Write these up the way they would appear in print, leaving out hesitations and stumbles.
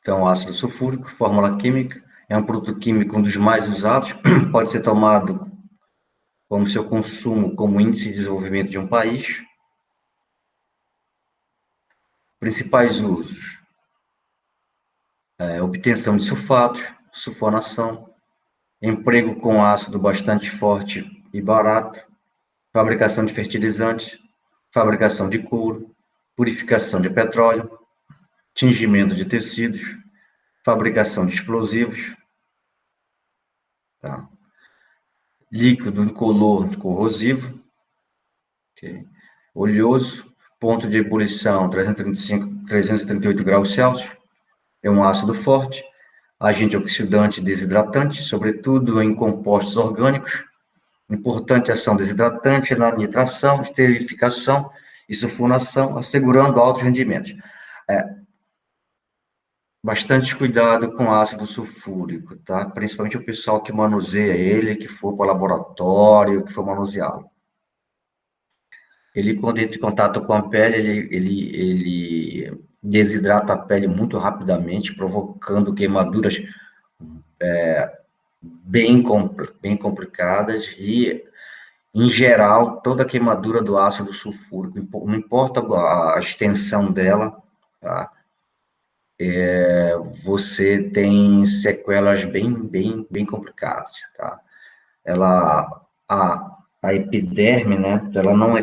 Então, ácido sulfúrico, fórmula química, é um produto químico um dos mais usados, pode ser tomado como seu consumo como índice de desenvolvimento de um país. Principais usos: obtenção de sulfatos, sulfonação, emprego com ácido bastante forte e barato, fabricação de fertilizantes, fabricação de couro, purificação de petróleo, tingimento de tecidos, fabricação de explosivos, tá? Líquido incolor corrosivo, okay? Oleoso, ponto de ebulição 335, 338 graus Celsius, é um ácido forte, agente oxidante e desidratante, sobretudo em compostos orgânicos, importante ação desidratante na nitração, esterificação e sulfonação, assegurando altos rendimentos. Bastante cuidado com ácido sulfúrico, tá? Principalmente o pessoal que manuseia ele, que for para o laboratório, que for manuseá-lo. Ele, quando entra em contato com a pele, ele desidrata a pele muito rapidamente, provocando queimaduras bem complicadas e, em geral, toda queimadura do ácido sulfúrico, não importa a extensão dela, tá? Você tem sequelas bem complicadas, tá? A epiderme, né? Ela não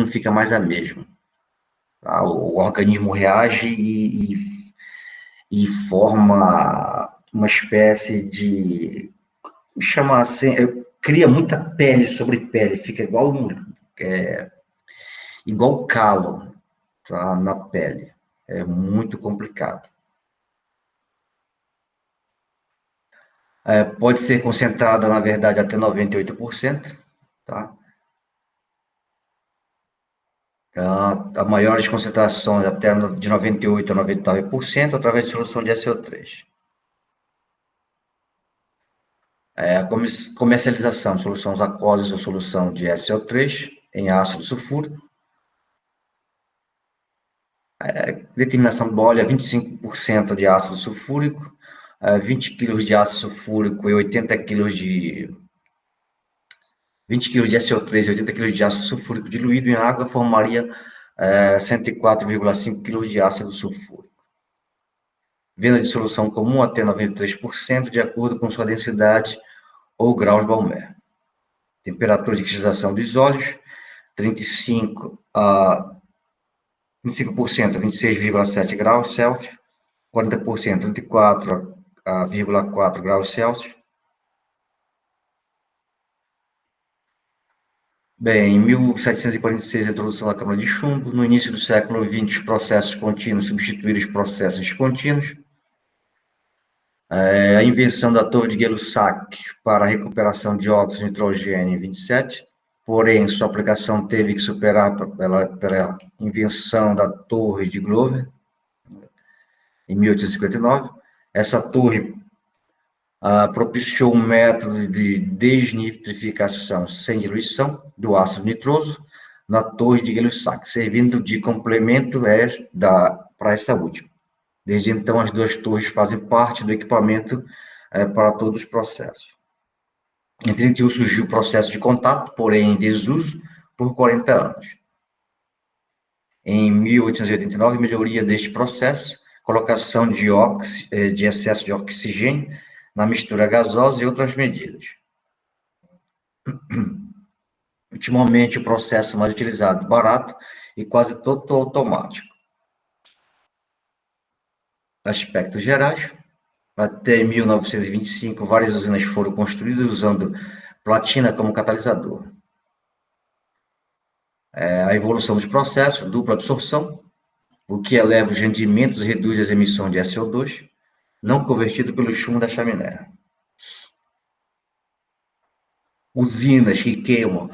fica mais a mesma. Tá? O organismo reage e forma uma espécie de, chama assim, cria muita pele sobre pele, fica igual calo, tá? Na pele. É muito complicado. Pode ser concentrada, na verdade, até 98%, tá? A maiores concentrações até de 98% a 99% através de solução de SO3. A comercialização de soluções aquosas ou solução de SO3 em ácido sulfúrico. Determinação do óleo é 25% de ácido sulfúrico, 20 kg de ácido sulfúrico e 80 kg de 20 kg de SO3 e 80 kg de ácido sulfúrico diluído em água formaria 104,5 kg de ácido sulfúrico. Venda de solução comum até 93%, de acordo com sua densidade ou graus Balmer. Temperatura de cristalização dos óleos, 35% a 26,7 graus Celsius, 40%, 34,4 graus Celsius. Bem, em 1746, a introdução da câmara de chumbo. No início do século XX, os processos contínuos substituíram os processos descontínuos. A invenção da torre de Gay-Lussac para a recuperação de óxido de nitrogênio em 27, porém, sua aplicação teve que superar pela invenção da torre de Glover, em 1859. Essa torre propiciou um método de desnitrificação sem diluição do ácido nitroso na torre de Gay-Lussac, servindo de complemento para essa última. Desde então, as duas torres fazem parte do equipamento para todos os processos. Em 1931 surgiu o processo de contato, porém em desuso, por 40 anos. Em 1889, melhoria deste processo, colocação de excesso de oxigênio na mistura gasosa e outras medidas. Ultimamente, o processo mais utilizado, barato e quase todo automático. Aspectos gerais. Até 1925, várias usinas foram construídas usando platina como catalisador. A evolução dos processos, dupla absorção, o que eleva os rendimentos e reduz as emissões de SO2, não convertido pelo chumbo da chaminé. Usinas que queimam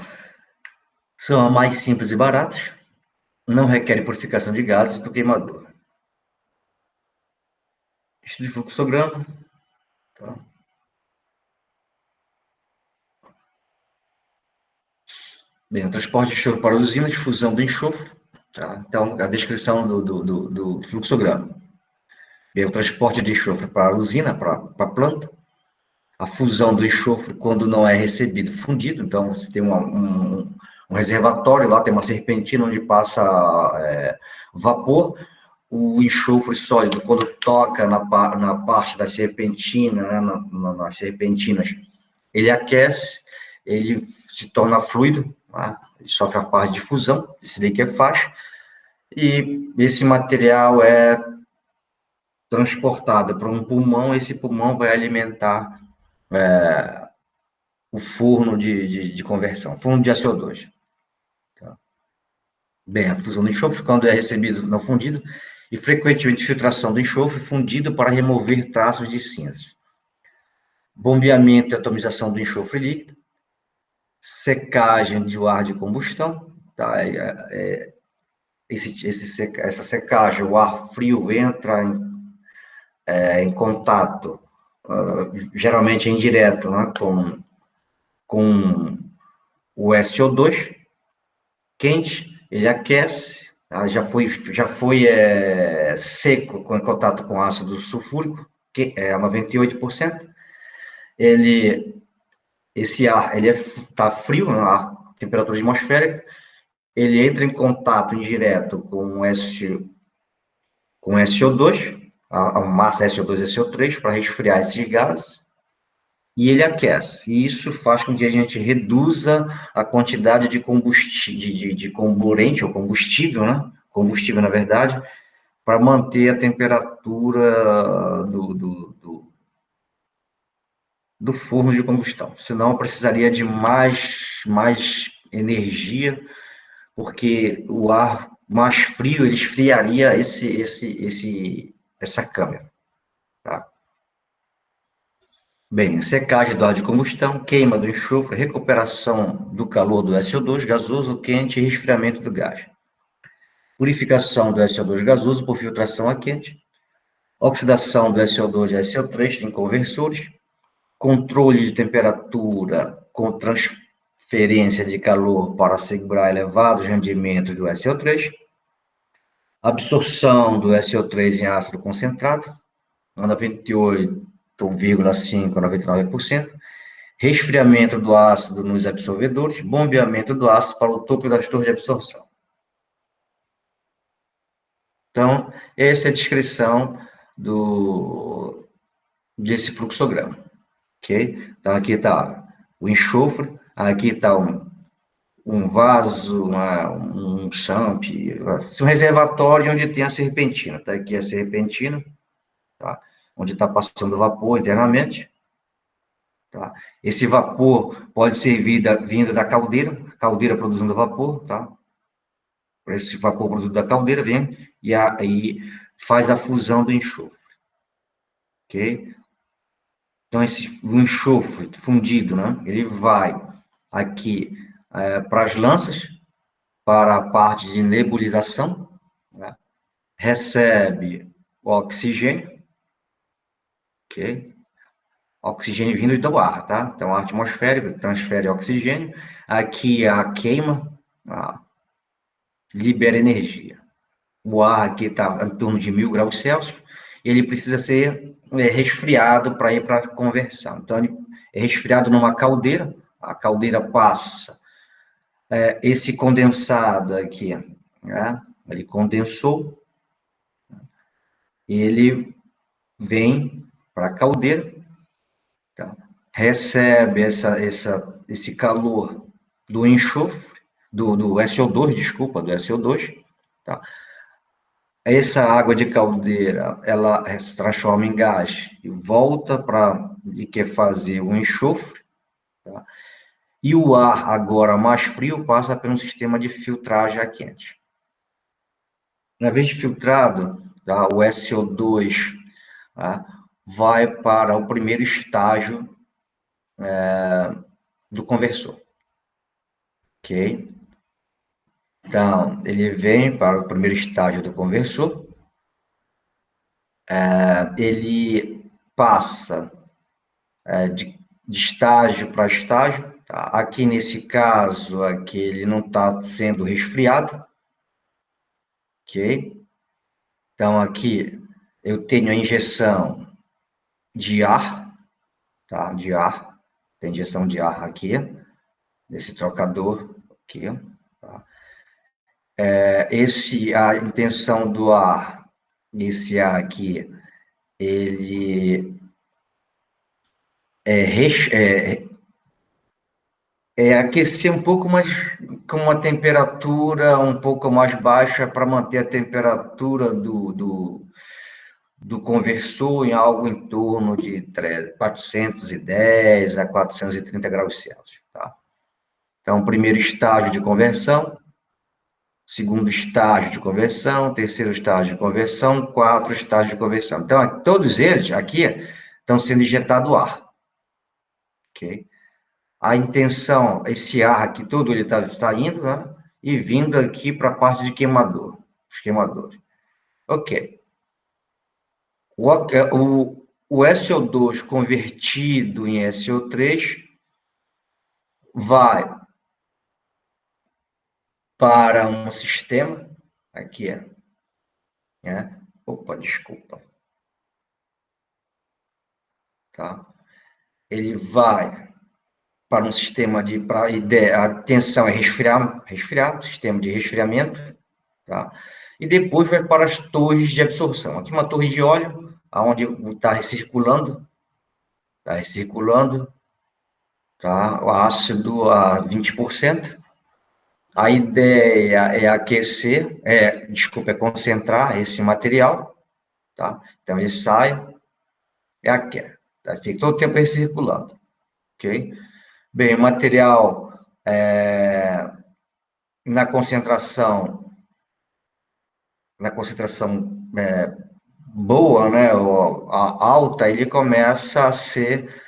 são as mais simples e baratas, não requerem purificação de gases do queimador. Estudo de fluxograma. Tá? Bem, o transporte de enxofre para usinas, fusão do enxofre. Tá? Então, a descrição do fluxograma. Bem, o transporte de enxofre para a usina, para a planta, a fusão do enxofre quando não é recebido fundido, então você tem um reservatório, lá tem uma serpentina onde passa vapor, o enxofre sólido, quando toca na parte da serpentina, né, nas serpentinas, ele aquece, ele se torna fluido, tá? Ele sofre a parte de fusão, esse liquefaz, e esse material é transportado para um pulmão, esse pulmão vai alimentar o forno de conversão, forno de ACO2. Tá? Bem, a fusão do enxofre, quando é recebido não fundido, e frequentemente filtração do enxofre fundido para remover traços de cinzas. Bombeamento e atomização do enxofre líquido, secagem do ar de combustão, tá? Essa secagem, o ar frio entra em contato, geralmente é indireto, né, com o SO2 quente, ele aquece, tá? Já foi seco em contato com ácido sulfúrico, que é 98%. Esse ar, ele está frio, né, a temperatura atmosférica, ele entra em contato indireto com SO2, a massa SO2 e SO3, para resfriar esses gases, e ele aquece. E isso faz com que a gente reduza a quantidade de comburente, ou combustível, né? Combustível, na verdade, para manter a temperatura do forno de combustão. Senão, precisaria de mais energia, porque o ar mais frio, ele esfriaria essa câmara. Tá? Bem, secagem do ar de combustão, queima do enxofre, recuperação do calor do SO2 gasoso quente e resfriamento do gás. Purificação do SO2 gasoso por filtração a quente. Oxidação do SO2 a SO3 em conversores. Controle de temperatura com transferência de calor para assegurar elevados rendimentos do SO3. Absorção do SO3 em ácido concentrado, 98,5% a 99%. Resfriamento do ácido nos absorvedores, bombeamento do ácido para o topo das torres de absorção. Então, essa é a descrição desse fluxograma, ok? Então, aqui está o enxofre, aqui está um vaso, um champ, um reservatório onde tem a serpentina. Está aqui a serpentina, tá? Onde está passando vapor internamente. Tá? Esse vapor pode ser vindo da caldeira produzindo vapor, tá? Esse vapor produzido da caldeira vem e aí faz a fusão do enxofre, ok? Então, o enxofre fundido, né? Ele vai aqui para as lanças, para a parte de nebulização, né? Recebe o oxigênio, ok? Oxigênio vindo do ar, tá? Então, ar atmosférico transfere oxigênio. Aqui a queima, libera energia. O ar aqui está em torno de 1000 graus Celsius, e ele precisa ser resfriado para ir para a conversão. Então, ele é resfriado numa caldeira, a caldeira passa esse condensado aqui, né? Ele condensou, e ele vem para a caldeira, tá? Recebe esse calor do enxofre, do SO2, desculpa, do SO2, tá? Essa água de caldeira, ela se transforma em gás e volta para e quer fazer o enxofre, tá? E o ar agora mais frio passa por um sistema de filtragem a quente. Uma vez filtrado, tá, o SO2, tá, vai para o primeiro estágio do conversor, ok? Então, ele vem para o primeiro estágio do conversor, ele passa de estágio para estágio, tá? Aqui nesse caso, aqui ele não está sendo resfriado, ok? Então, aqui eu tenho a injeção de ar, tá? De ar, tem injeção de ar aqui, nesse trocador aqui, tá? A intenção do ar, esse ar aqui, ele é aquecer um pouco mais, com uma temperatura um pouco mais baixa para manter a temperatura do conversor em algo em torno de 410 a 430 graus Celsius, tá? Então, primeiro estágio de conversão, segundo estágio de conversão, terceiro estágio de conversão, quarto estágio de conversão. Então, todos eles aqui estão sendo injetado ar, ok? A intenção, esse ar aqui todo, ele está saindo, né? E vindo aqui para a parte de queimador, os queimadores. Ok. O SO2 convertido em SO3 vai para um sistema, aqui é, né? Opa, desculpa, tá? Ele vai para um sistema a tensão é resfriar, sistema de resfriamento, tá? E depois vai para as torres de absorção. Aqui uma torre de óleo, aonde está recirculando, tá? O ácido a 20%. A ideia é aquecer, é concentrar esse material, tá? Então ele sai, fica todo o tempo recirculando, ok? Bem, o material na concentração, boa, né, ou alta, ele começa a ser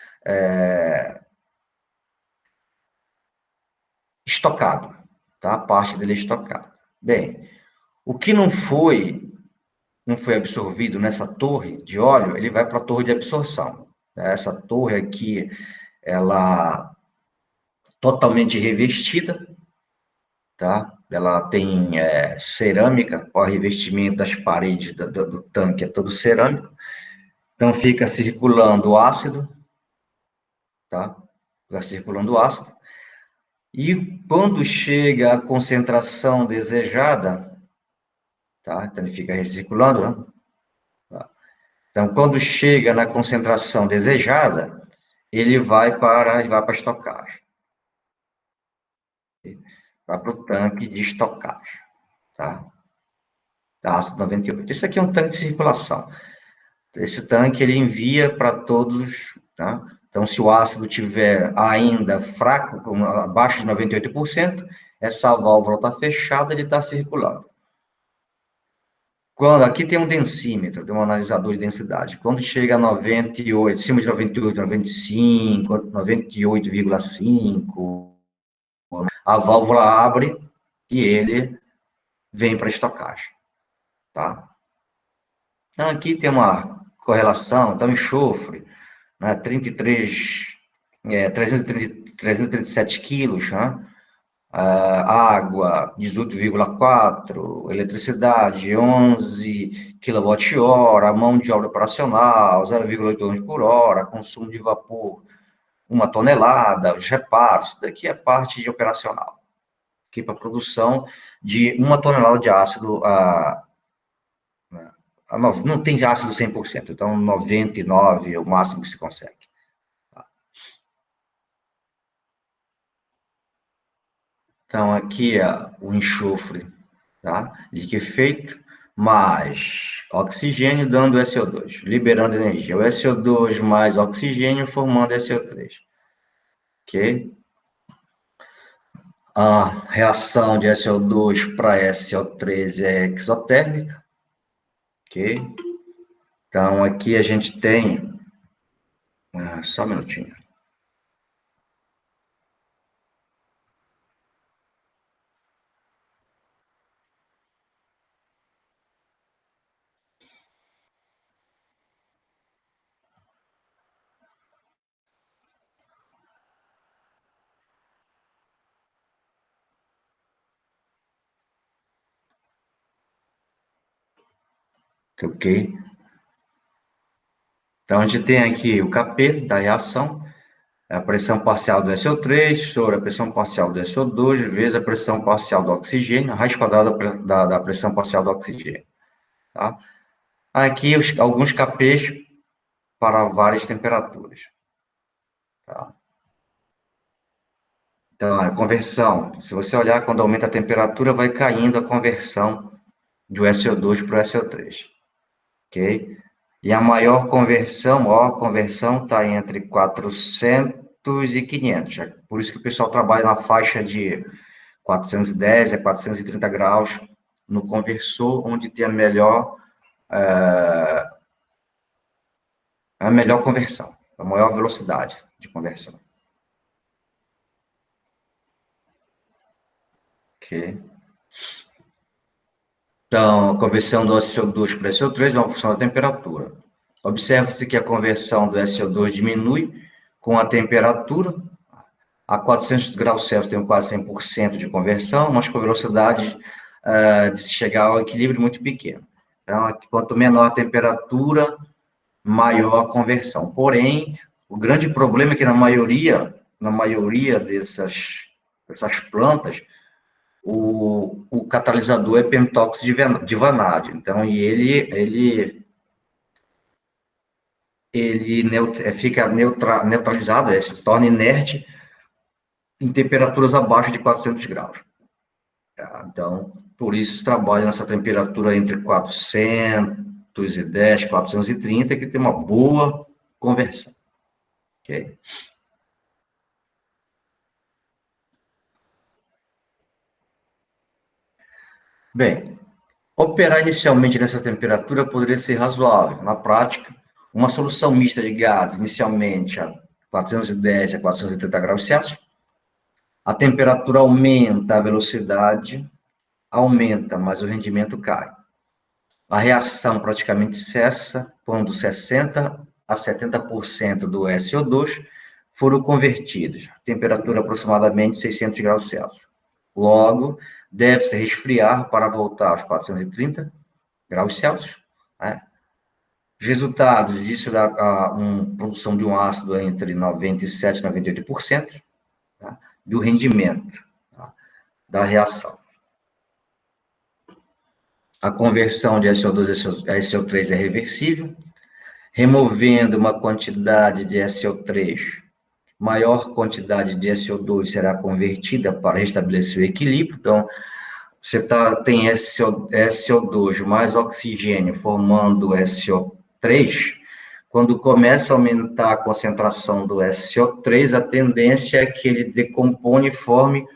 estocado, tá? A parte dele é estocada. Bem, o que não foi absorvido nessa torre de óleo, ele vai para a torre de absorção. Essa torre aqui, ela totalmente revestida, tá? Ela tem cerâmica, o revestimento das paredes do tanque é todo cerâmico. Então fica circulando ácido, tá? Fica circulando ácido. E quando chega a concentração desejada, tá? Então ele fica recirculando, né? Tá? Então quando chega na concentração desejada, ele vai para a estocagem, vai para o tanque de estocagem, tá? Da ácido 98. Isso aqui é um tanque de circulação. Esse tanque ele envia para todos, tá? Então, se o ácido tiver ainda fraco, abaixo de 98%, essa válvula está fechada, ele está circulando. Aqui tem um densímetro, tem um analisador de densidade. Quando chega a 98, acima de 98, 95, 98,5, a válvula abre e ele vem para a estocagem, tá? Então, aqui tem uma correlação, então, enxofre, né, 337 quilos, né? Água, 18,4, eletricidade, 11 kWh, mão de obra operacional, 0,8 km por hora, consumo de vapor, 1 tonelada, os reparos, isso daqui é parte de operacional, aqui para produção de 1 tonelada de ácido não tem ácido 100%, então 99 é o máximo que se consegue. Então, aqui é o enxofre, tá? Liquefeito, mais oxigênio dando SO2, liberando energia. O SO2 mais oxigênio formando SO3, ok? A reação de SO2 para SO3 é exotérmica, ok? Então, aqui a gente tem... só um minutinho. Ok? Então, a gente tem aqui o Kp da reação, a pressão parcial do SO3 sobre a pressão parcial do SO2 vezes a pressão parcial do oxigênio, a raiz quadrada da pressão parcial do oxigênio. Tá? Aqui, alguns Kps para várias temperaturas. Tá? Então, a conversão, se você olhar, quando aumenta a temperatura, vai caindo a conversão do SO2 para o SO3. Ok? E a maior conversão está entre 400 e 500. Por isso que o pessoal trabalha na faixa de 410 a 430 graus no conversor, onde tem a melhor conversão, a maior velocidade de conversão. Ok? Então, a conversão do SO2 para SO3 é uma função da temperatura. Observa-se que a conversão do SO2 diminui com a temperatura. A 400 graus Celsius tem quase 100% de conversão, mas com velocidade de chegar ao equilíbrio muito pequeno. Então, quanto menor a temperatura, maior a conversão. Porém, o grande problema é que na maioria dessas plantas, o catalisador é pentóxido de vanádio. Então, fica neutralizado, se torna inerte em temperaturas abaixo de 400 graus. Tá? Então, por isso trabalha nessa temperatura entre 410 e 430, que tem uma boa conversão. Okay? Bem, operar inicialmente nessa temperatura poderia ser razoável. Na prática, uma solução mista de gases, inicialmente a 410 a 430 graus Celsius, a temperatura aumenta, a velocidade aumenta, mas o rendimento cai. A reação praticamente cessa quando 60 a 70% do SO2 foram convertidos, temperatura aproximadamente 600 graus Celsius. Logo, deve-se resfriar para voltar aos 430 graus Celsius. Né? Os resultados disso dá uma produção de um ácido entre 97% e 98%, tá? Do rendimento, tá? Da reação. A conversão de SO2 a SO3 é reversível, removendo uma quantidade de SO3, maior quantidade de SO2 será convertida para restabelecer o equilíbrio. Então, você tem SO2 mais oxigênio formando SO3, quando começa a aumentar a concentração do SO3, a tendência é que ele decompone e forme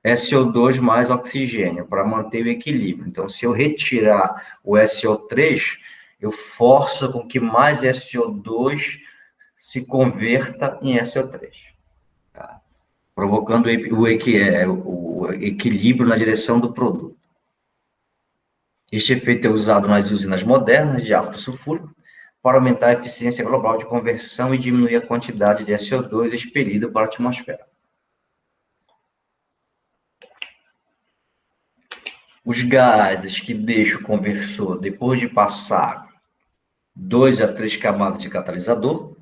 SO2 mais oxigênio, para manter o equilíbrio. Então, se eu retirar o SO3, eu forço com que mais SO2 se converta em SO3, tá? Provocando o equilíbrio na direção do produto. Este efeito é usado nas usinas modernas de ácido sulfúrico para aumentar a eficiência global de conversão e diminuir a quantidade de SO2 expelida para a atmosfera. Os gases que deixa o conversor depois de passar 2 a 3 camadas de catalisador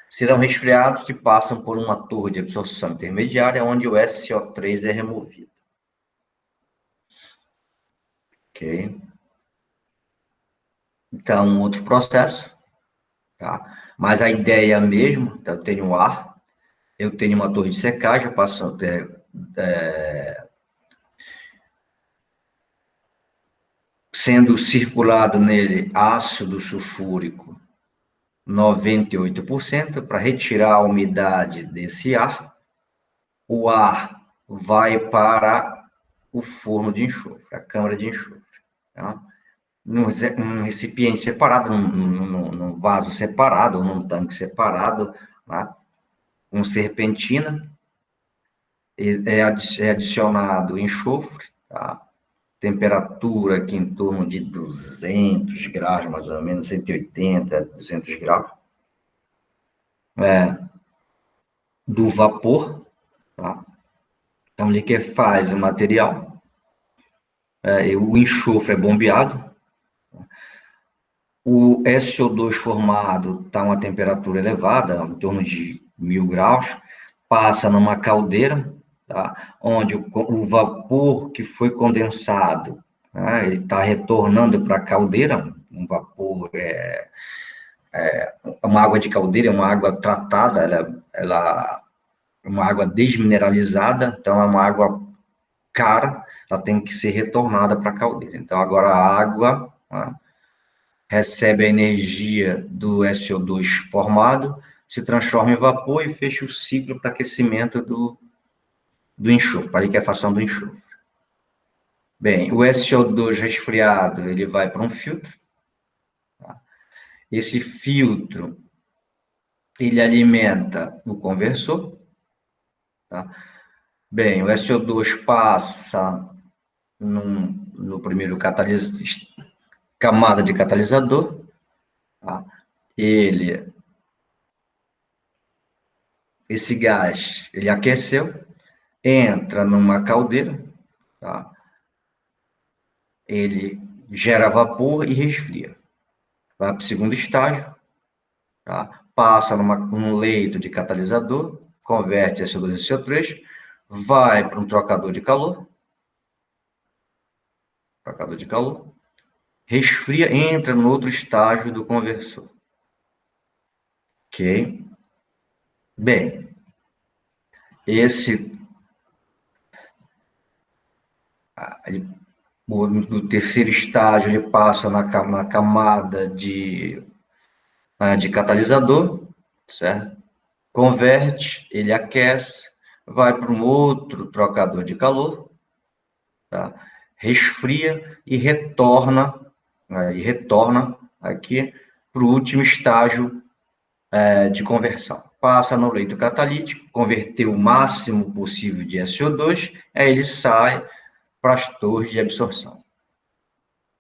serão resfriados e passam por uma torre de absorção intermediária, onde o SO3 é removido. Ok? Então, outro processo, tá? Mas a ideia mesmo, então, eu tenho ar, eu tenho uma torre de secagem, eu passo sendo circulado nele ácido sulfúrico 98% para retirar a umidade desse ar. O ar vai para o forno de enxofre, a câmara de enxofre. Tá? Num recipiente separado, num vaso separado, num tanque separado, tá? Com serpentina, é adicionado enxofre, tá? Temperatura aqui em torno de 200 graus, mais ou menos, 180, 200 graus. Do vapor, tá? Então, liquefaz o material, o enxofre é bombeado, O SO2 formado está a uma temperatura elevada, em torno de 1000 graus, passa numa caldeira, tá? Onde o vapor que foi condensado, tá? Ele está retornando para a caldeira, um vapor, uma água de caldeira, é uma água tratada, ela é uma água desmineralizada, então é uma água cara, ela tem que ser retornada para a caldeira. Então, agora a água, tá, recebe a energia do SO2 formado, se transforma em vapor e fecha o ciclo para aquecimento do enxofre, para a liquefação do enxofre. Bem, o SO2 resfriado, ele vai para um filtro. Tá? Esse filtro, ele alimenta o conversor. Tá? Bem, o SO2 passa no primeiro camada de catalisador. Tá? Esse gás, ele aqueceu, entra numa caldeira, tá? Ele gera vapor e resfria. Vai para o segundo estágio, tá? Passa num leito de catalisador, converte SO2 em CO3, vai para um trocador de calor, resfria, entra no outro estágio do conversor. Ok? Bem, no terceiro estágio, ele passa na camada de catalisador, certo? Converte, ele aquece, vai para um outro trocador de calor, tá? Resfria e retorna aqui para o último estágio de conversão. Passa no leito catalítico, converteu o máximo possível de SO2, aí ele sai para as torres de absorção.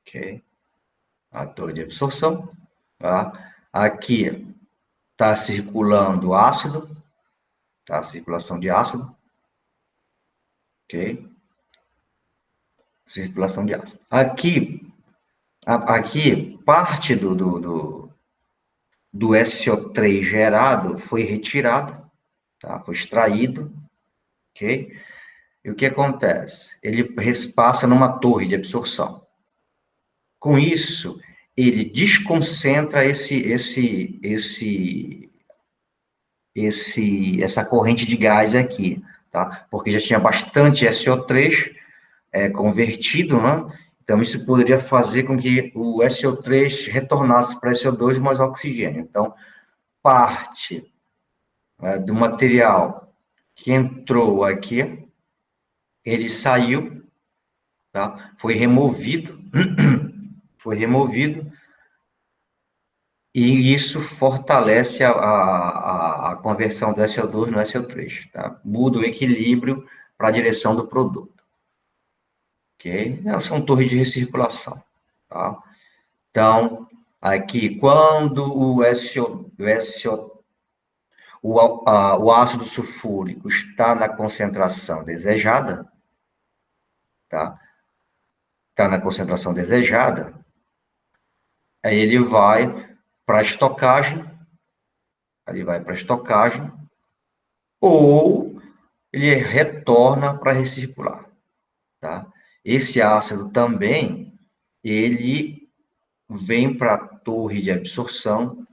Ok? A torre de absorção, tá? Aqui está circulando ácido, tá? Circulação de ácido, ok? Circulação de ácido. Aqui parte do SO3 gerado foi retirado, tá? Foi extraído, ok? E o que acontece? Ele passa numa torre de absorção. Com isso, ele desconcentra essa corrente de gás aqui, tá? Porque já tinha bastante SO3 convertido, né? Então, isso poderia fazer com que o SO3 retornasse para SO2 mais oxigênio. Então, parte do material que entrou aqui, ele saiu, tá? Foi removido, e isso fortalece a conversão do SO2 no SO3, tá? Muda o equilíbrio para a direção do produto, ok? São torres de recirculação, tá? Então, aqui, quando o ácido sulfúrico está na concentração desejada, tá? Está na concentração desejada, aí ele vai para a estocagem, ou ele retorna para recircular, tá? Esse ácido também, ele vem para a torre de absorção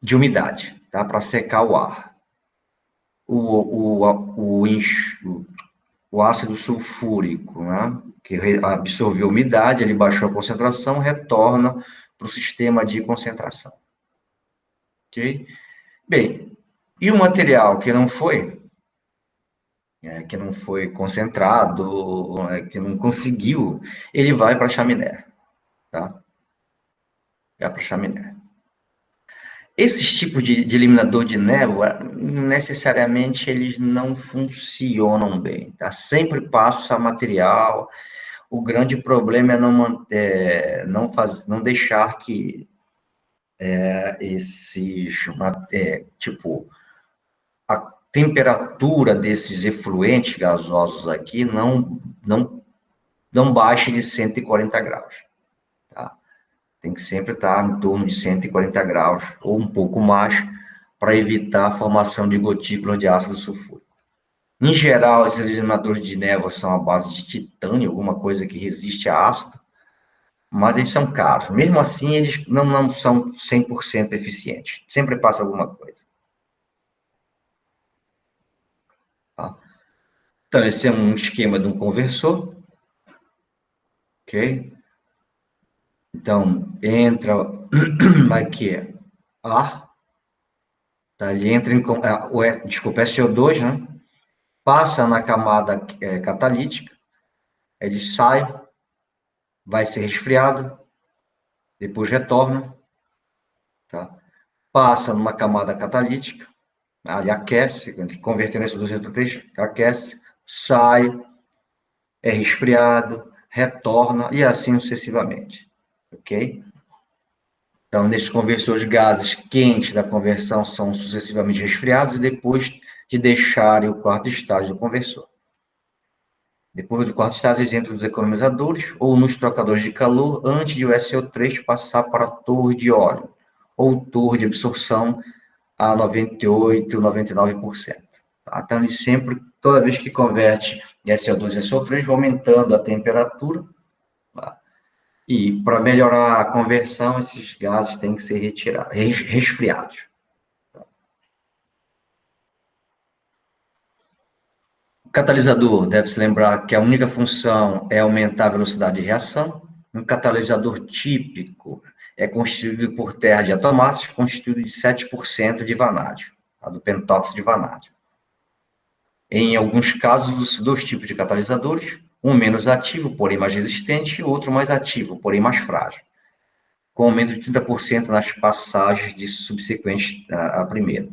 de umidade, tá? Para secar o ar. O ácido sulfúrico, né? Que absorveu umidade, ele baixou a concentração, retorna para o sistema de concentração. Ok? Bem, e o material que não foi concentrado, que não conseguiu, ele vai para a chaminé, tá? Vai para a chaminé. Esses tipos de eliminador de névoa, necessariamente, eles não funcionam bem, tá? Sempre passa material. O grande problema é não deixar que a temperatura desses efluentes gasosos aqui não baixe de 140 graus, tá? Tem que sempre estar em torno de 140 graus, ou um pouco mais, para evitar a formação de gotículas de ácido sulfúrico. Em geral, esses eliminadores de névoa são à base de titânio, alguma coisa que resiste a ácido, mas eles são caros. Mesmo assim, eles não são 100% eficientes. Sempre passa alguma coisa. Tá? Então, esse é um esquema de um conversor. Ok? Então, entra aqui, ar, tá? Ele entra em, desculpa, é CO2, né? Passa na camada catalítica, ele sai, vai ser resfriado, depois retorna, tá? Passa numa camada catalítica, ele aquece, convertendo esse 203, aquece, sai, é resfriado, retorna, e assim sucessivamente, ok? Então, nesses conversores, gases quentes da conversão são sucessivamente resfriados e depois de deixarem o quarto estágio do conversor. Depois do quarto estágio, eles entram nos economizadores ou nos trocadores de calor antes de o SO3 passar para a torre de óleo ou torre de absorção a 98%, 99%. Tá? Então, ele sempre, toda vez que converte SO2 em SO3, vai aumentando a temperatura. Tá? E para melhorar a conversão, esses gases têm que ser retirados, resfriados. O catalisador deve-se lembrar que a única função é aumentar a velocidade de reação. Um catalisador típico é constituído por terra de atomáceos, constituído de 7% de vanádio, tá? Do pentóxido de vanádio. Em alguns casos, dois tipos de catalisadores, um menos ativo, porém mais resistente, e outro mais ativo, porém mais frágil, com aumento de 30% nas passagens de subsequentes à primeira.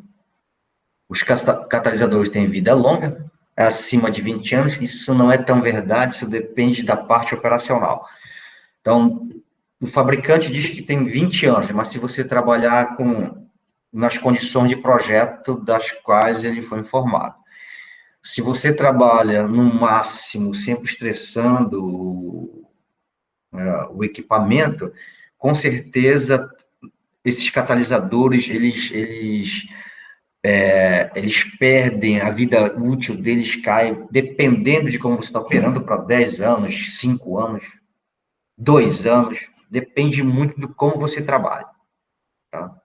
Os catalisadores têm vida longa, acima de 20 anos, isso não é tão verdade, isso depende da parte operacional. Então, o fabricante diz que tem 20 anos, mas se você trabalhar nas condições de projeto das quais ele foi informado. Se você trabalha no máximo, sempre estressando o equipamento, com certeza esses catalisadores, eles perdem, a vida útil deles cai, dependendo de como você está operando, para 10 anos, 5 anos, 2 anos, depende muito de como você trabalha. Tá?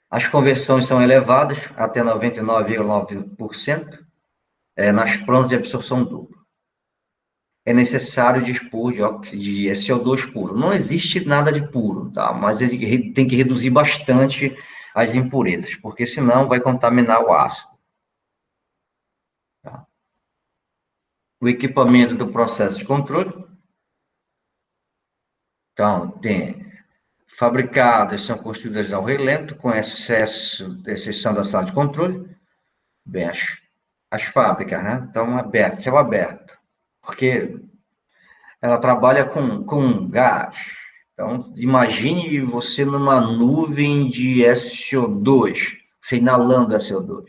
As conversões são elevadas, até 99,9%, nas plantas de absorção dupla. É necessário dispor de SO2 puro. Não existe nada de puro, tá? Mas ele tem que reduzir bastante as impurezas, porque senão vai contaminar o ácido. Tá? O equipamento do processo de controle. Então, tem fabricadas, são construídas ao relento, com exceção da sala de controle. Bem, as fábricas, né? Estão abertas, céu aberto, porque ela trabalha com gás. Então, imagine você numa nuvem de SO2, você inalando SO2.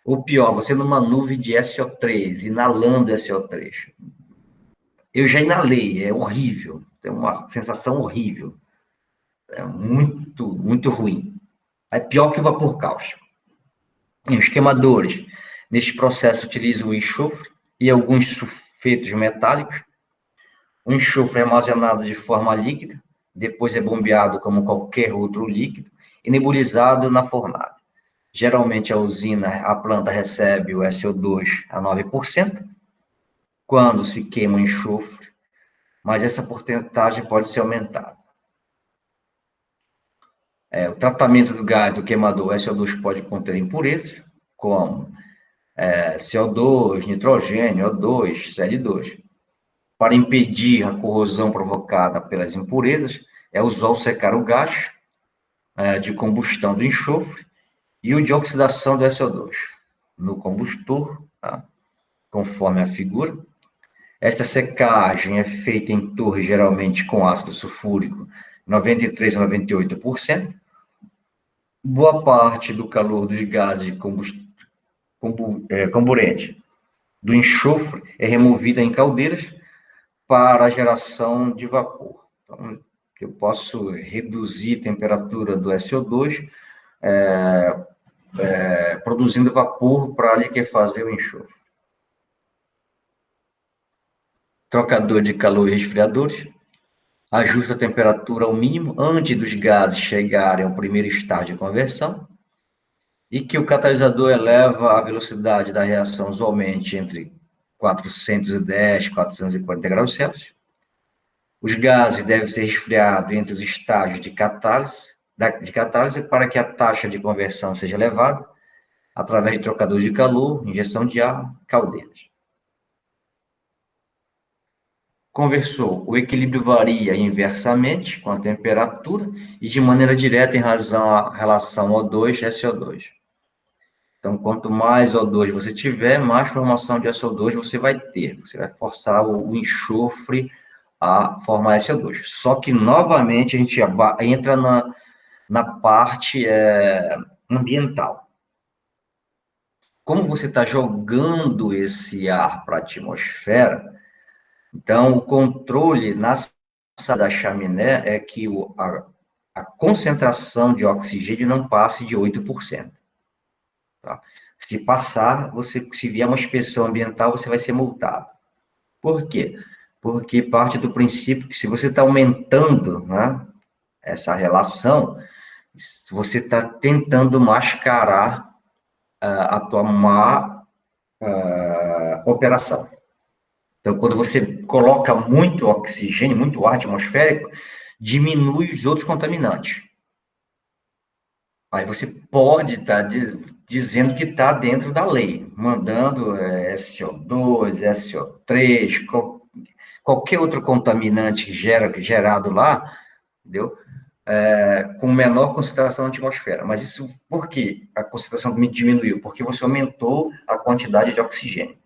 Ou pior, você numa nuvem de SO3, inalando SO3. Eu já inalei, é horrível, é uma sensação horrível. É muito, muito ruim. É pior que o vapor cáustico. E os queimadores, neste processo, utilizam o enxofre e alguns sulfetos metálicos. O enxofre é armazenado de forma líquida, depois é bombeado como qualquer outro líquido e nebulizado na fornalha. Geralmente a planta recebe o SO2 a 9% quando se queima o enxofre, mas essa porcentagem pode ser aumentada. O tratamento do gás do queimador SO2 pode conter impurezas, como CO2, nitrogênio, O2, Cl2. Para impedir a corrosão provocada pelas impurezas, é usual secar o gás de combustão do enxofre e o de oxidação do SO2 no combustor, tá? Conforme a figura. Esta secagem é feita em torre, geralmente com ácido sulfúrico, 93% a 98%. Boa parte do calor dos gases de comburente do enxofre é removida em caldeiras para a geração de vapor. eu posso reduzir a temperatura do SO2, produzindo vapor para ali que fazer o enxofre. Trocador de calor e resfriadores. Ajusta a temperatura ao mínimo antes dos gases chegarem ao primeiro estágio de conversão. E que o catalisador eleva a velocidade da reação usualmente entre 410 e 440 graus Celsius. Os gases devem ser resfriados entre os estágios de catálise para que a taxa de conversão seja elevada, através de trocadores de calor, injeção de ar, caldeiras. Conversor, o equilíbrio varia inversamente com a temperatura e de maneira direta em razão à relação O2-SO2. Então, quanto mais O2 você tiver, mais formação de SO2 você vai ter. Você vai forçar o enxofre a formar SO2. Só que, novamente, a gente entra na parte ambiental. Como você está jogando esse ar para a atmosfera, então, o controle da chaminé é que a concentração de oxigênio não passe de 8%. Tá? Se passar, se vier uma inspeção ambiental, você vai ser multado. Por quê? Porque parte do princípio que se você está aumentando, né, essa relação, você está tentando mascarar a tua má operação. Então, quando você coloca muito oxigênio, muito ar atmosférico, diminui os outros contaminantes. Aí você pode estar dizendo que está dentro da lei, mandando SO2, SO3, qualquer outro contaminante gerado lá, entendeu? Com menor concentração na atmosfera. Mas isso por que a concentração diminuiu? Porque você aumentou a quantidade de oxigênio.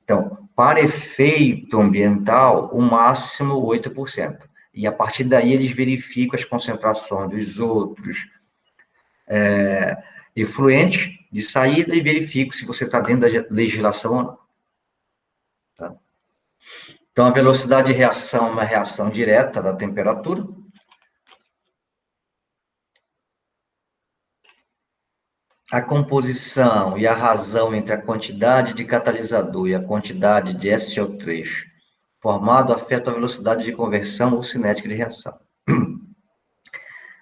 Então, para efeito ambiental, o máximo 8%. E a partir daí eles verificam as concentrações dos outros efluentes de saída e verificam se você está dentro da legislação ou não. Tá? Então, a velocidade de reação é uma reação direta da temperatura. A composição e a razão entre a quantidade de catalisador e a quantidade de SO3 formado afeta a velocidade de conversão ou cinética de reação.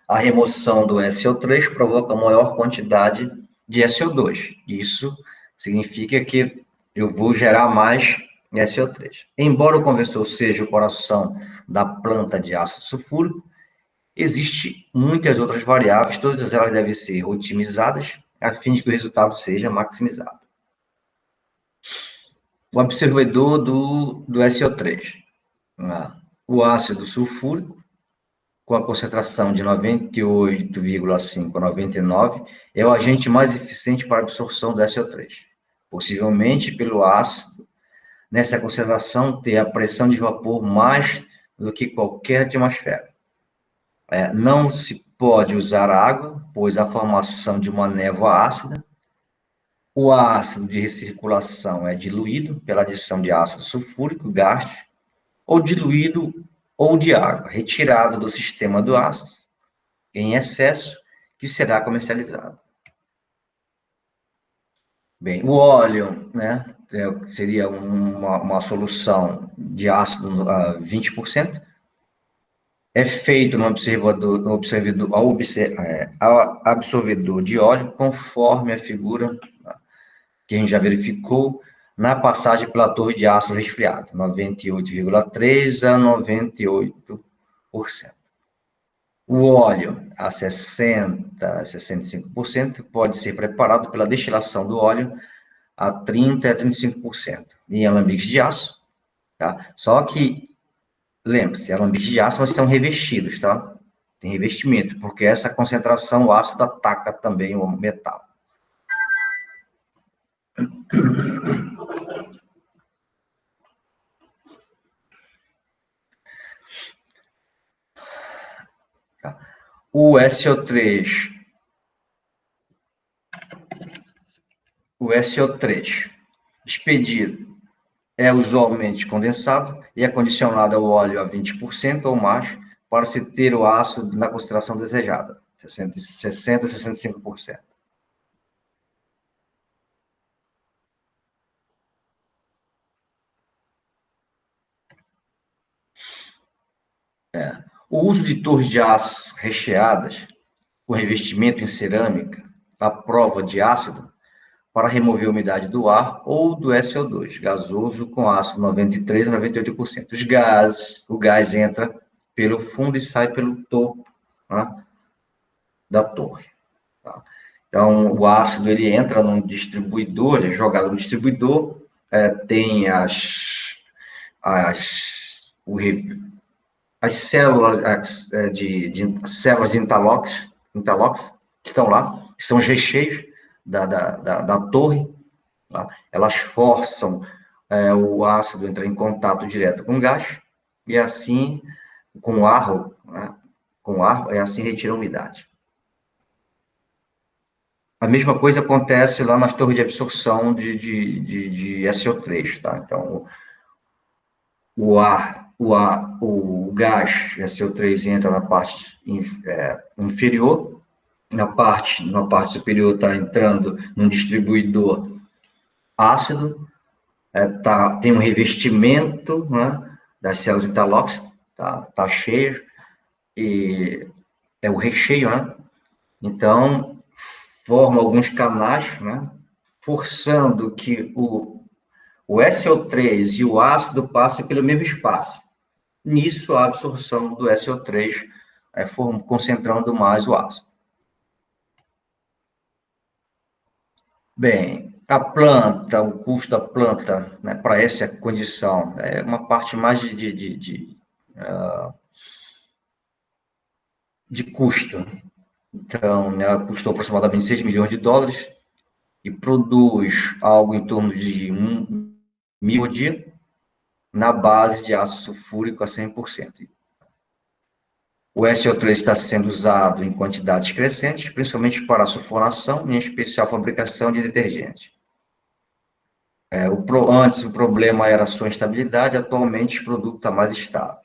A remoção do SO3 provoca maior quantidade de SO2. Isso significa que eu vou gerar mais SO3. Embora o conversor seja o coração da planta de ácido sulfúrico, existem muitas outras variáveis, todas elas devem ser otimizadas a fim de que o resultado seja maximizado. O absorvedor do SO3. O ácido sulfúrico, com a concentração de 98,5 a 99, é o agente mais eficiente para a absorção do SO3. Possivelmente, pelo ácido, nessa concentração, ter a pressão de vapor mais do que qualquer atmosfera. Não se pode usar água, pois a formação de uma névoa ácida. O ácido de recirculação é diluído pela adição de ácido sulfúrico, gástrico, ou diluído ou de água, retirado do sistema do ácido, em excesso, que será comercializado. Bem, o óleo, né, seria uma solução de ácido a 20%, é feito no absorvedor de óleo, conforme a figura que a gente já verificou na passagem pela torre de ácido resfriado, 98,3% a 98%. O óleo a 60% a 65% pode ser preparado pela destilação do óleo a 30% a 35% em alambiques de aço, tá? Só que, lembre-se, alambiques de aço são revestidos, tá? Tem revestimento, porque essa concentração, o ácido ataca também o metal. O SO3 expedido é usualmente condensado e é condicionado ao óleo a 20% ou mais para se ter o ácido na concentração desejada, 60 a 65%. O uso de torres de aço recheadas com revestimento em cerâmica à prova de ácido para remover a umidade do ar ou do SO2, gasoso com ácido 93 a 98%. O gás entra pelo fundo e sai pelo topo, né, da torre. Tá? Então, o ácido ele entra num distribuidor, ele é jogado no distribuidor, tem as, o, as células células de interlocks que estão lá, que são os recheios da torre, tá? Elas forçam o ácido a entrar em contato direto com o gás, e assim, com o ar, né, com o ar, assim retira a umidade. A mesma coisa acontece lá nas torres de absorção de SO3, tá? Então, o gás SO3 entra na parte inferior, na parte superior está entrando num distribuidor ácido, tem um revestimento, né, das células interlocks, tá cheio, e é o recheio, né? Então, forma alguns canais, né, forçando que o SO3 e o ácido passem pelo mesmo espaço. Nisso, a absorção do SO3 concentrando mais o ácido. Bem, a planta, o custo da planta, né, para essa condição, é uma parte mais de custo. Então, né, ela custou aproximadamente 6 milhões de dólares e produz algo em torno de 1.000 por dia, na base de ácido sulfúrico a 100%. O SO3 está sendo usado em quantidades crescentes, principalmente para a sulfonação, em especial a fabricação de detergente. Antes o problema era a sua instabilidade, atualmente o produto está mais estável.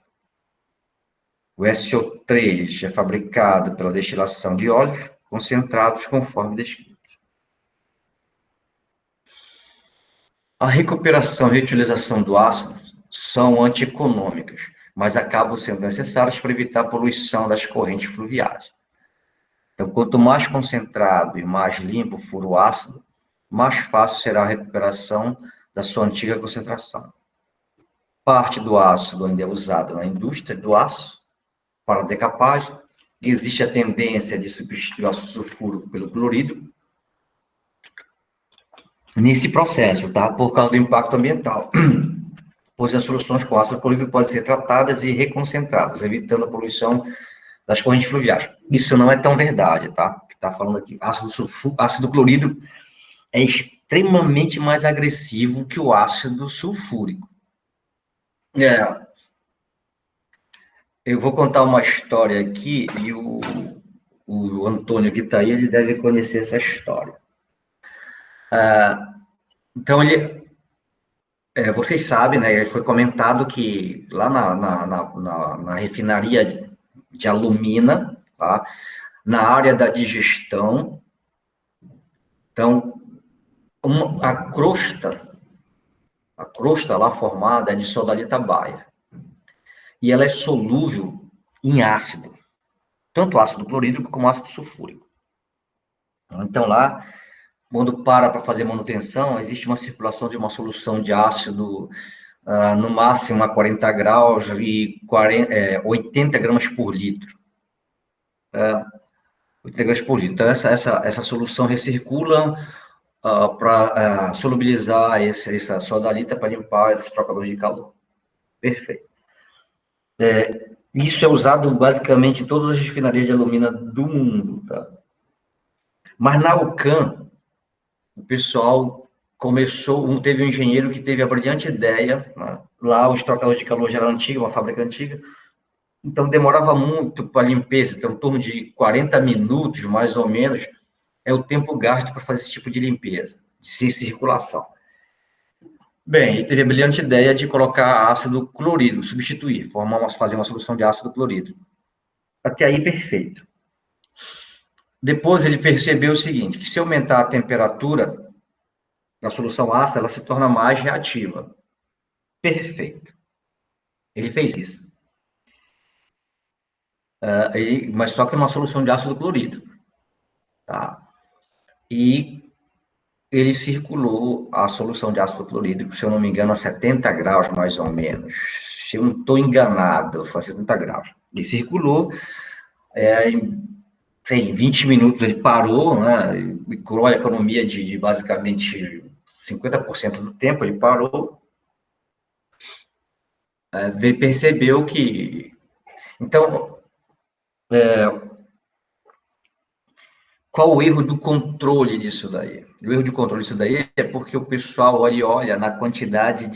O SO3 é fabricado pela destilação de óleos concentrados conforme descrito. A recuperação e reutilização do ácido são antieconômicas, mas acabam sendo necessárias para evitar a poluição das correntes fluviais. Então, quanto mais concentrado e mais limpo for o ácido, mais fácil será a recuperação da sua antiga concentração. Parte do ácido ainda é usado na indústria do aço para decapagem. Existe a tendência de substituir o ácido sulfúrico pelo clorídrico nesse processo, tá? Por causa do impacto ambiental, pois as soluções com ácido clorídrico podem ser tratadas e reconcentradas, evitando a poluição das correntes fluviais. Isso não é tão verdade, tá? Está falando aqui, ácido clorídrico é extremamente mais agressivo que o ácido sulfúrico. Eu vou contar uma história aqui e o Antônio que está aí, ele deve conhecer essa história. Então, vocês sabem, né, foi comentado que lá na refinaria de alumina, tá, na área da digestão, então, a crosta lá formada é de sodalita baia, e ela é solúvel em ácido, tanto ácido clorídrico como ácido sulfúrico. Então, lá, quando para fazer manutenção, existe uma circulação de uma solução de ácido no máximo a 40 graus e 80 gramas por litro. 80 gramas por litro. Então, essa solução recircula para solubilizar essa sodalita para limpar os trocadores de calor. Perfeito. Isso é usado basicamente em todas as refinarias de alumina do mundo. Tá? Mas na UCAM, o pessoal teve um engenheiro que teve a brilhante ideia, né? Lá os trocadores de calor já eram antigos, uma fábrica antiga, então demorava muito para a limpeza, então em torno de 40 minutos, mais ou menos, é o tempo gasto para fazer esse tipo de limpeza, de circulação. Bem, ele teve a brilhante ideia de colocar ácido clorídrico, substituir, fazer uma solução de ácido clorídrico. Até aí, perfeito. Depois ele percebeu o seguinte, que se aumentar a temperatura da solução ácida, ela se torna mais reativa. Perfeito. Ele fez isso. Mas só que numa solução de ácido clorídrico. Tá? E ele circulou a solução de ácido clorídrico, se eu não me engano, a 70 graus, mais ou menos. Se eu não estou enganado, foi a 70 graus. Ele circulou, em 20 minutos ele parou, né, e com a economia de basicamente 50% do tempo, ele parou, ele percebeu que... Então, qual o erro do controle disso daí? O erro de controle disso daí é porque o pessoal olha na quantidade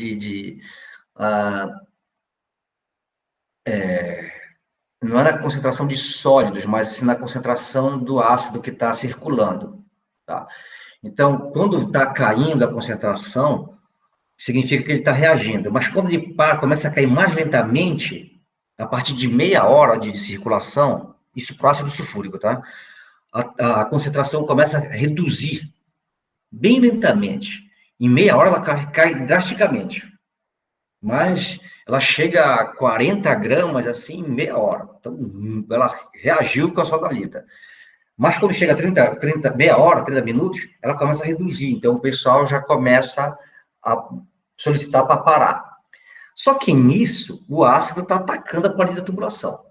não é na concentração de sólidos, mas sim na concentração do ácido que está circulando. Tá? Então, quando está caindo a concentração, significa que ele está reagindo. Mas quando ele começa a cair mais lentamente, a partir de meia hora de circulação, isso para o ácido sulfúrico, tá? A concentração começa a reduzir bem lentamente. Em meia hora ela cai drasticamente. Mas ela chega a 40 gramas, assim, em meia hora. Então, ela reagiu com a sodalita. Mas quando chega a meia hora, 30 minutos, ela começa a reduzir. Então, o pessoal já começa a solicitar para parar. Só que nisso, o ácido está atacando a parede da tubulação.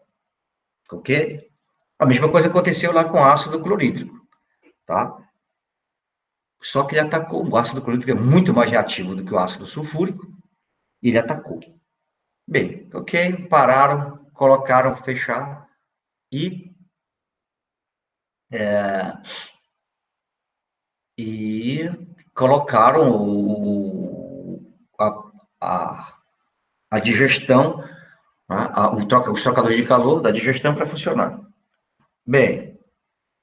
Ok? A mesma coisa aconteceu lá com o ácido clorídrico. Tá? Só que ele atacou. O ácido clorídrico é muito mais reativo do que o ácido sulfúrico. E ele atacou. Bem, ok, pararam, colocaram, fecharam e, e colocaram a, a digestão, né, os trocadores de calor da digestão para funcionar. Bem,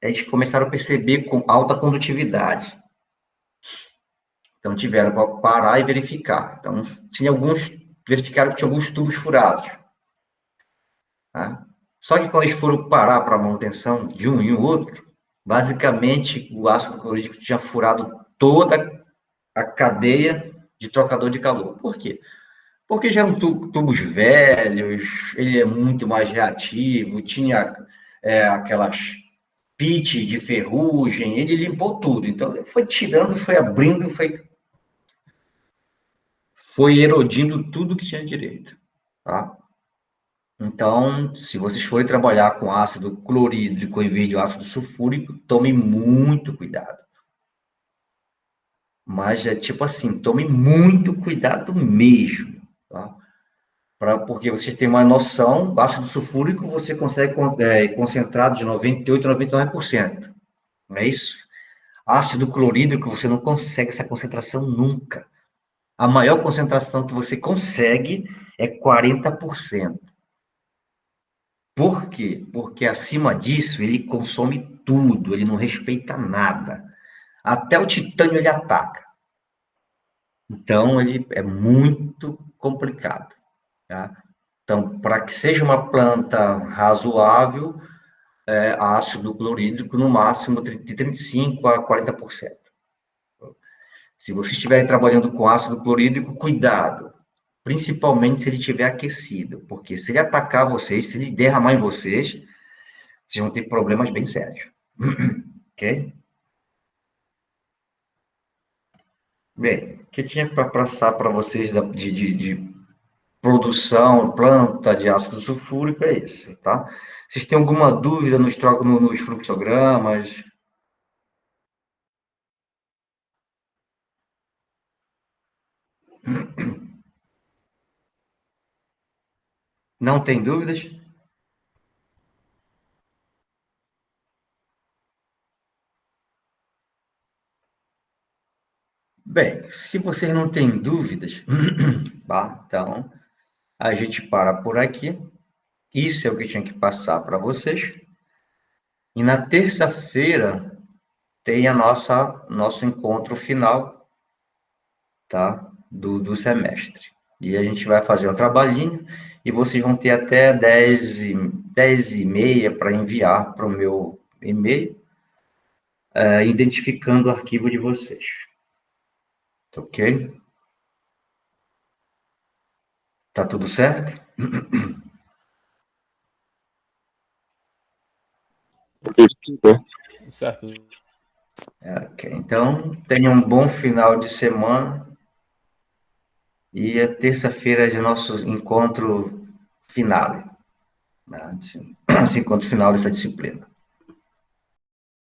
eles começaram a perceber com alta condutividade. Então, tiveram para parar e verificar. Então, verificaram que tinha alguns tubos furados. Tá? Só que quando eles foram parar para a manutenção de um e o outro, basicamente o ácido clorídrico tinha furado toda a cadeia de trocador de calor. Por quê? Porque já eram tubos velhos, ele é muito mais reativo, tinha aquelas pit de ferrugem, ele limpou tudo. Então, ele foi tirando, foi abrindo, foi erodindo tudo que tinha direito. Tá? Então, se vocês forem trabalhar com ácido clorídrico em vez de ácido sulfúrico, tomem muito cuidado. Mas é tipo assim, tome muito cuidado mesmo, tá? Porque você tem uma noção, ácido sulfúrico você consegue concentrado de 98% a 99%, não é isso? Ácido clorídrico você não consegue essa concentração nunca. A maior concentração que você consegue é 40%. Por quê? Porque acima disso ele consome tudo, ele não respeita nada. Até o titânio ele ataca. Então ele é muito complicado. Tá? Então, para que seja uma planta razoável, ácido clorídrico no máximo de 35% a 40%. Se vocês estiverem trabalhando com ácido clorídrico, cuidado. Principalmente se ele estiver aquecido, porque se ele atacar vocês, se ele derramar em vocês, vocês vão ter problemas bem sérios. Ok? Bem, o que eu tinha para passar para vocês de produção, planta de ácido sulfúrico é esse, tá? Vocês têm alguma dúvida nos fluxogramas? Não tem dúvidas? Bem, se vocês não têm dúvidas, tá? Então a gente para por aqui. Isso é o que eu tinha que passar para vocês. E na terça-feira tem nosso encontro final, tá? do semestre. E a gente vai fazer um trabalhinho e vocês vão ter até 10h30 para enviar para o meu e-mail, identificando o arquivo de vocês. Ok? Tá tudo certo? Certo. Ok. Então, tenha um bom final de semana e a terça-feira é de nosso encontro final, né? Esse encontro final dessa disciplina.